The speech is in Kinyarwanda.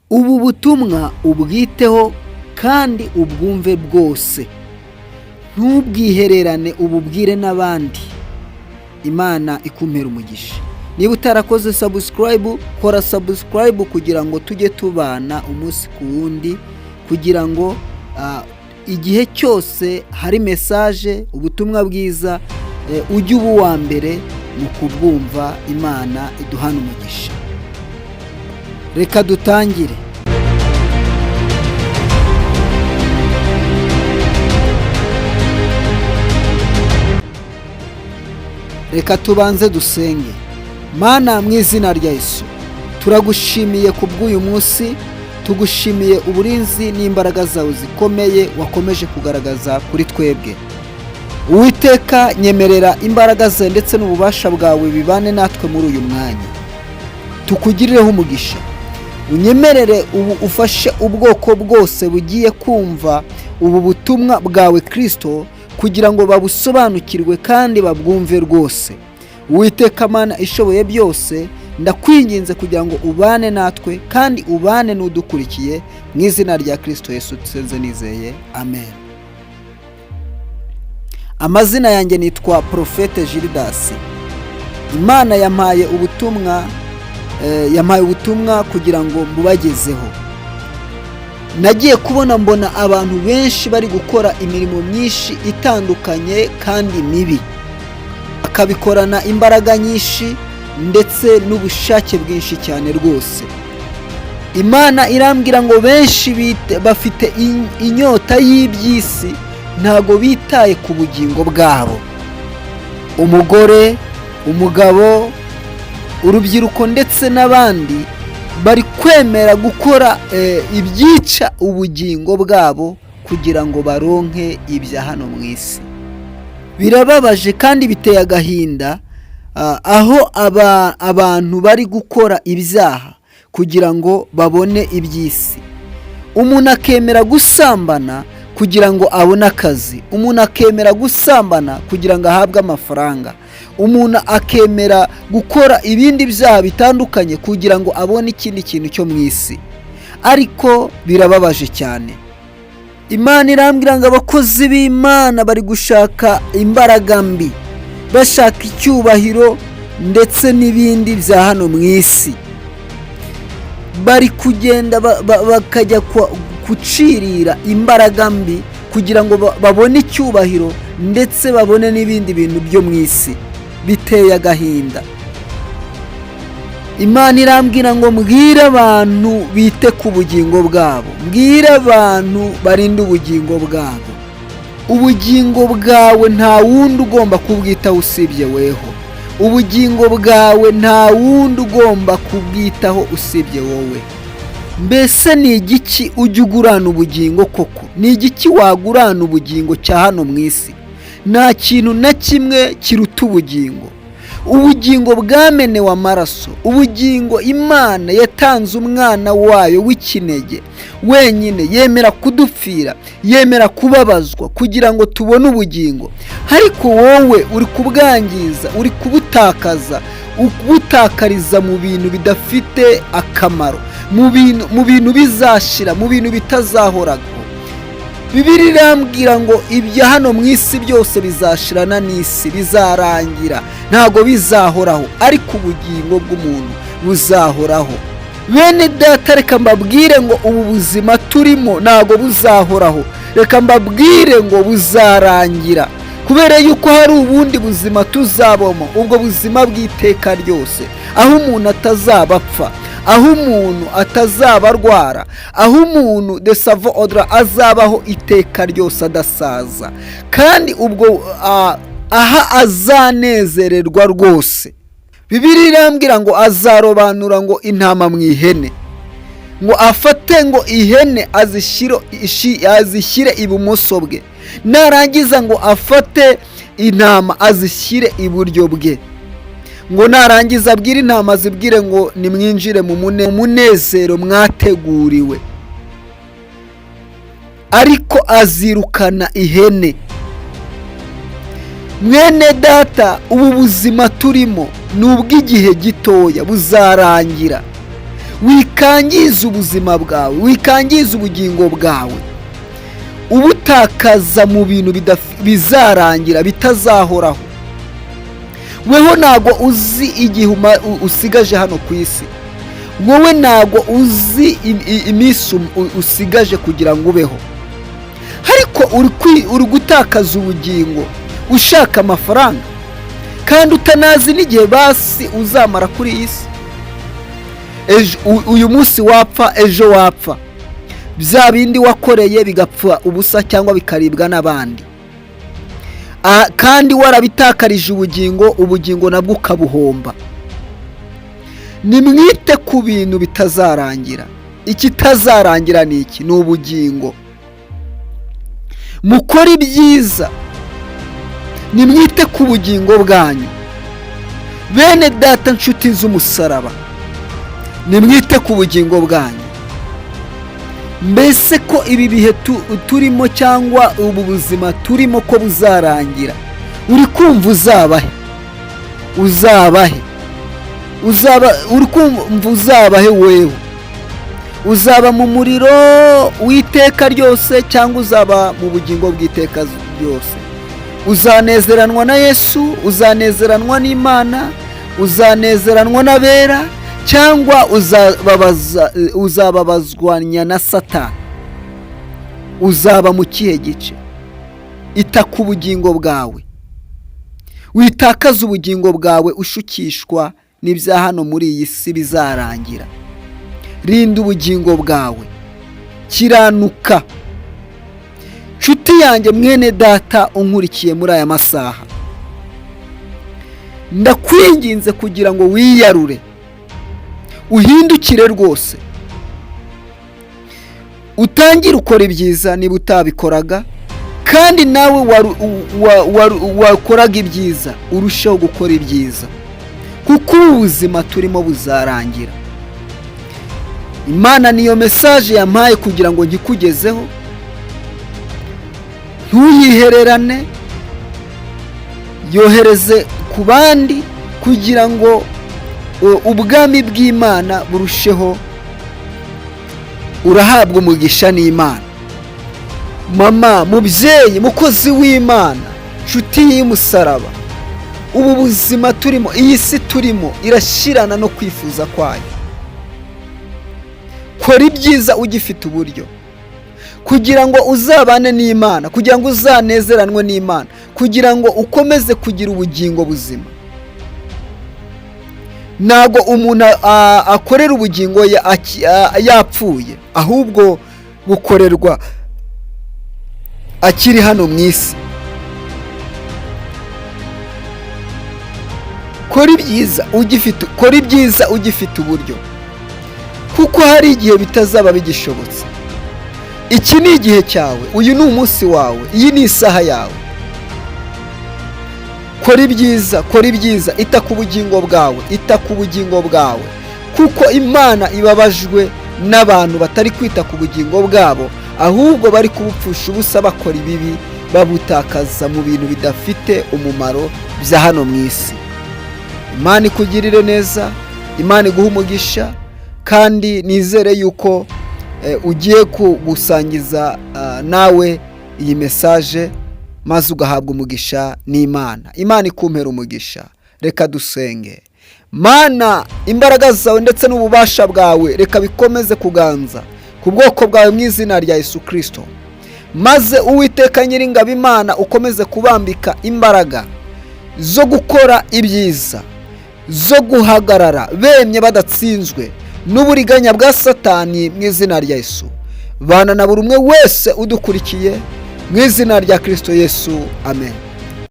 ubu butumwa ubwiteho kandi ubwumve bwose, ntubwihererane ububwire n'abandi. Imana ikumpera umugisha. Niba utarakoze subscribe, kora subscribe kugira ngo tujye tubana umunsi ku wundi, kugira ngo igihe cyose hari message, ubutumwa bwiza, ujye uba uwa mbere mu kubwumva. Imana iduhana umugisha. Reka dutangire. Reka tubanze dusenge. Mana, mu izina rya Yesu, turagushimiye kubw'uyu munsi, tugushimiye uburinzi n'imbaraga zawe zikomeye wakomeje kugaragaza kuri twebwe. Uwiteka, nyemerera imbaraga zawe ndetse n'ububasha bwawe bibane natwe muri uyu mwanya, tukugirireho umugisha. Unyemerere ufashe ubwoko bwose bugiye kumva ubu butumwa bwawe Kristo, kugira ngo babusobanukirwe kandi babwumve rwose. Uwiteka Mana ishoboye byose, ndakwinginze kugira ngo ubane natwe kandi ubane n'udukurikiye, mu izina rya Kristo Yesu tusenze nizeye, amen. Amazina yanjye nitwa Prophete Gildas. Imana yampaye ubutumwa kugira ngo mubagezeho. Nagiye kubona mbona abantu benshi bari gukora imirimo myinshi itandukanye kandi mibi, akabikorana imbaraga nyinshi ndetse n'ubushake bwinshi cyane rwose. Imana irambwira ngo benshi bafite inyota y'iby'isi, ntago bitaye ku bugingo bwabo. Umugore, umugabo, urubyiruko ndetse n'abandi bari kwemera gukora ibyica ubugingo bwabo kugira ngo baronke ibya hano mu isi. Birababaje kandi biteye agahinda, aho abantu bari gukora ibyaha kugira ngo babone iby'isi. Umuntu akemera gusambana kugira ngo abone akazi, umuntu akemera gusambana kugira ngo ahabwe amafaranga, umuntu akemera gukora ibindi byaha bitandukanye kugira ngo abone ikindi kintu cyo mu isi. Ariko birababaje cyane. Imana irambwira ngo abakozi b'Imana bari gushaka imbaraga mbi, bashaka icyubahiro ndetse n'ibindi bya hano mu isi. Bari kugenda bakajya gucirira imbaraga mbi kugira ngo babone icyubahiro ndetse babone n'ibindi bintu byo mu isi. Biteye agahinda. Imana irambwira ngo mbwire abantu bite ku bugingo bwabo, mbwire abantu barinde ubugingo bwabo. Ubugingo bwawe nta wundi ugomba kubwitaho usibye weho. Ubugingo bwawe nta wundi ugomba kubwitaho usibye wowe. Mbese ni igiki ujya ugurana ubugingo koko? Ni igiki wagurana ubugingo cya hano mu isi? Nta kintu na kimwe kiruta ubugingo. Ubugingo bwamenewe amaraso, ubugingo Imana yatanze umwana wayo w'ikinege wenyine, yemera kudupfira, yemera kubabazwa kugira ngo tubone ubugingo. Ariko wowe uri kubwangiza, uri kubutakariza mu bintu bidafite akamaro, mu bintu bizashira, mu bintu bitazahoraho. Bibiliya irambwira ngo ibya hano mu isi byose bizashirana n'isi, bizarangira, ntago bizahoraho, ariko ubugingo bw'umuntu buzahoraho. Bene data, reka mbabwire ngo ubu buzima turimo ntago buzahoraho, reka mbabwire ngo buzarangira, kubera yuko hari ubundi buzima tuzabamo, ubwo buzima bw'iteka ryose, aho umuntu atazaba apfa, aho umuntu atazaba arwara, aho umuntu de savo odra azabaho iteka ryose adasaza, kandi ubwo aha azanezererwa rwose. Bibiliya irambwira ngo azarobanura ngo intama mu ihene, ngo afate ngo ihene azishyire ibumoso bwe, narangiza ngo afate intama azishyire iburyo bwe, ngo narangiza abwire intama zibwire ngo nimwinjire mu munezero mwateguriwe. Ariko azirukana ihene. Mwene data, ubu buzima turimo ni ubw'igihe gitoya, buzarangira. wikangiza ubuzima bwawe, wikangiza ubugingo bwawe, ubutakaza mu bintu bizarangira, bitazahoraho. weho ntago uzi igihe usigaje hano ku isi, wowe ntago uzi iminsi usigaje kugira ngo ubeho, ariko uri gutakaza ubugingo ushaka amafaranga, kandi utanazi n'igihe basi uzamara kuri iyi si. Uyu munsi wapfa, ejo wapfa, bya bindi wakoreye bigapfa ubusa cyangwa bikaribwa n'abandi, kandi warabitakarije ubugingo nabwo ukabuhomba. Nimwite ku bintu bitazarangira. Ikitazarangira ni iki? Ni ubugingo. Mukore ibyiza, nimwite ku bugingo bwanyu. Bene data nshuti z'umusaraba, nimwite ku bugingo bwanyu. Mbese ko ibi bihe turimo cyangwa ubu buzima turimo ko buzarangira, uri kumva uzabahe? Uri kumva uzabahe wewe? Uzaba mu muriro w'iteka ryose cyangwa uzaba mu bugingo bw'iteka ryose? Uzanezeranwa na Yesu, uzanezeranwa n'Imana, uzanezeranwa n'abera, cyangwa uzababazwanya na Satani? Uzaba mu kihe gice? Ita ku bugingo bwawe, witakaza ubugingo bwawe ushukishwa n'ibya hano muri iyi si bizarangira. Rinda ubugingo bwawe, kiranuka. Nshuti yanjye, mwene data unkurikiye muri aya masaha, ndakwinginze kugira ngo wiyarure, uhindukire rwose, utangire ukora ibyiza niba utabikoraga, kandi nawe wakoraga ibyiza urushaho gukora ibyiza, kuko ubuzima turimo buzarangira. Imana niyo mesaje yampaye kugira ngo ngikugezeho. Ntuyihererane, yohereze ku bandi kugira ngo ubwami bw'Imana burusheho. Urahabwa umugisha n'Imana. Mama, mubyeyi, mukozi w'Imana, nshuti y'umusaraba, ubu buzima turimo, iyi si turimo irashirana no kwifuza kwayo. Kora ibyiza ugifite uburyo, kugira ngo uzabane n'Imana, kugira ngo uzanezeranwe n'Imana, kugira ngo ukomeze kugira ubugingo buzima. Ntago umuntu akorera ubugingo yapfuye, ahubwo bukorerwa akiri hano mu isi. Kora ibyiza ugifite uburyo, kuko hari igihe bitazaba bigishobotse. Iki ni igihe cyawe, uyu ni umunsi wawe, iyi ni isaha yawe. Kora ibyiza, ita ku bugingo bwawe, kuko Imana ibabajwe n'abantu batari kwita ku bugingo bwabo, ahubwo bari kubupfusha ubusa bakora ibibi, babutakaza mu bintu bidafite umumaro bya hano mu isi. Imana ikugirire neza, Imana iguhe umugisha, kandi nizere yuko ugiye gusangiza nawe iyi mesaje, maze ugahabwa umugisha n'Imana. Imana ikumpera umugisha. Reka dusenge. Mana, imbaraga zawe ndetse n'ububasha bwawe reka bikomeze kuganza ku bwoko bwawe mu izina rya Yesu Kristo, maze Uwiteka Nyiringabo Imana ukomeze kubambika imbaraga zo gukora ibyiza, zo guhagarara bemye badatsinzwe n'uburiganya bwa Satani mu izina rya Yesu. Bana na buri umwe wese udukurikiye mu izina rya Kristo Yesu. Amen.